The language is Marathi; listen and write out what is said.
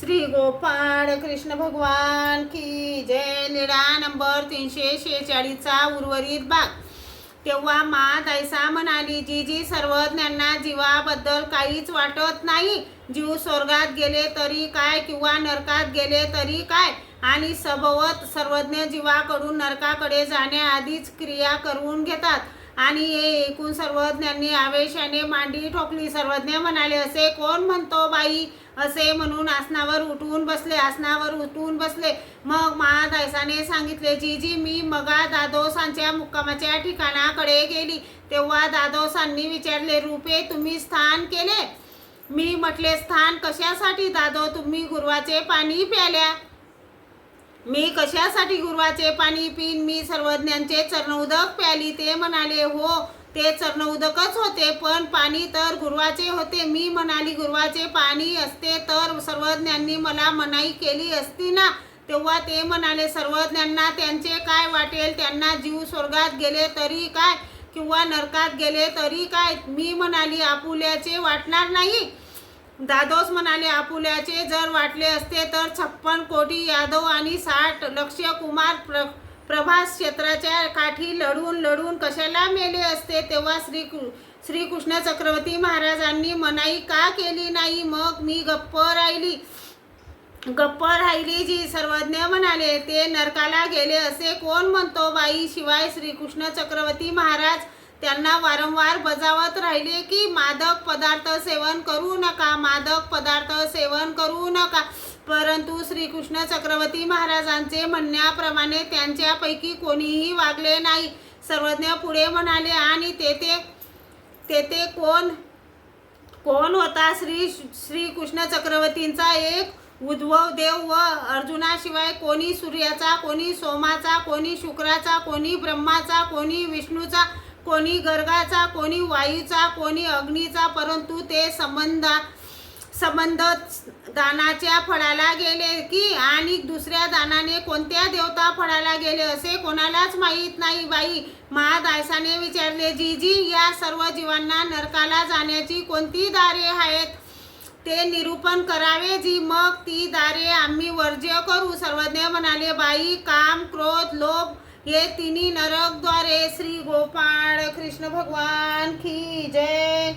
श्री गोपाळ कृष्ण भगवान की जय. लीळा नंबर 346चा उर्वरित भाग. तेव्हा मा दायसा म्हणाली, जीजी सर्वज्ञांना जीवाबद्दल काहीच वाटत नाही. जीव स्वर्गात गेले तरी काय किंवा नरकात गेले तरी काय, आणि सबवत सर्वज्ञ जीवाकडून नरकाकडे जाण्याआधीच क्रिया करून घेतात. आणि हे ऐकून सर्वज्ञांनी आवेशाने मांडी ठोकली. सर्वज्ञ म्हणाले, असे कोण म्हणतो बाई? असे म्हणून आसनावर उठून बसले. मग महादायसाने सांगितले, जीजी मी मगा दादोसांच्या मुक्कामाच्या ठिकाणाकडे गेली. तेव्हा दादोसांनी विचारले, रूपे तुम्ही स्नान केले? मी म्हटले, स्नान कशासाठी दादो? तुम्ही गुरुवाचे पाणी प्याल्या. मी कशासाठी गुरुवाचे पाणी पिन? मी सर्वज्ञांचे चरणउदक प्याली. ते म्हणाले, हो ते चरणउदकच होते, पण पाणी तर गुरुवाचे होते. मी म्हणाली, गुरुवाचे पाणी असते तर सर्वज्ञांनी मला मनाई केली असती ना. तेव्हा ते म्हणाले, सर्वज्ञांना त्यांचे काय वाटेल? त्यांना जीव स्वर्गात गेले तरी काय किंवा नरकात गेले तरी काय? मी म्हणाली, आपुल्याचे वाटणार नाही. दादोस म्हणाले, आपुल्याचे जर वाटले असते तर 56 कोटी यादव आणि 60 लक्ष कुमार प्रभास क्षेत्राच्या काठी लढून कशाला मेले असते? तेव्हा श्रीकृष्ण चक्रवर्ती महाराजांनी मनाई का केली नाही? मग मी गप्प राहिली. जी सर्वज्ञ म्हणाले, ते नरकाला गेले असे कोण म्हणतो बाई? शिवाय श्रीकृष्ण चक्रवर्ती महाराज त्यांना वारंवार बजावत राहिले की मादक पदार्थ सेवन करू नका. परंतु श्रीकृष्ण चक्रवर्ती महाराजांचे म्हणण्याप्रमाणे त्यांच्यापैकी कोणीही वागले नाही. सर्वज्ञ पुढे म्हणाले, आणि तेथे कोण होता? श्रीकृष्ण चक्रवर्तींचा एक उद्धव देव व अर्जुनाशिवाय कोणी सूर्याचा, कोणी सोमाचा, कोणी शुक्राचा, कोणी ब्रह्माचा, कोणी विष्णूचा, कोणी गर्गाचा, कोणी वायूचा, कोणी अग्नीचा. परंतु ते संबंध दानाच्या फळाला गेले की आणि दुसऱ्या दानाने कोणत्या देवता फळाला गेले असे कोणालाच माहीत नाही बाई. महादायसाने विचारले, जीजी या सर्व जीवांना नरकाला जाण्याची कोणती दारे आहेत ते निरूपण करावे जी. मग ती दारे आम्ही वर्ज्य करू. सर्वज्ञ म्हणाले, बाई काम, क्रोध, लोभ हे तिन्ही नरकद्वारे. श्री गोपाळ कृष्ण भगवान की जय.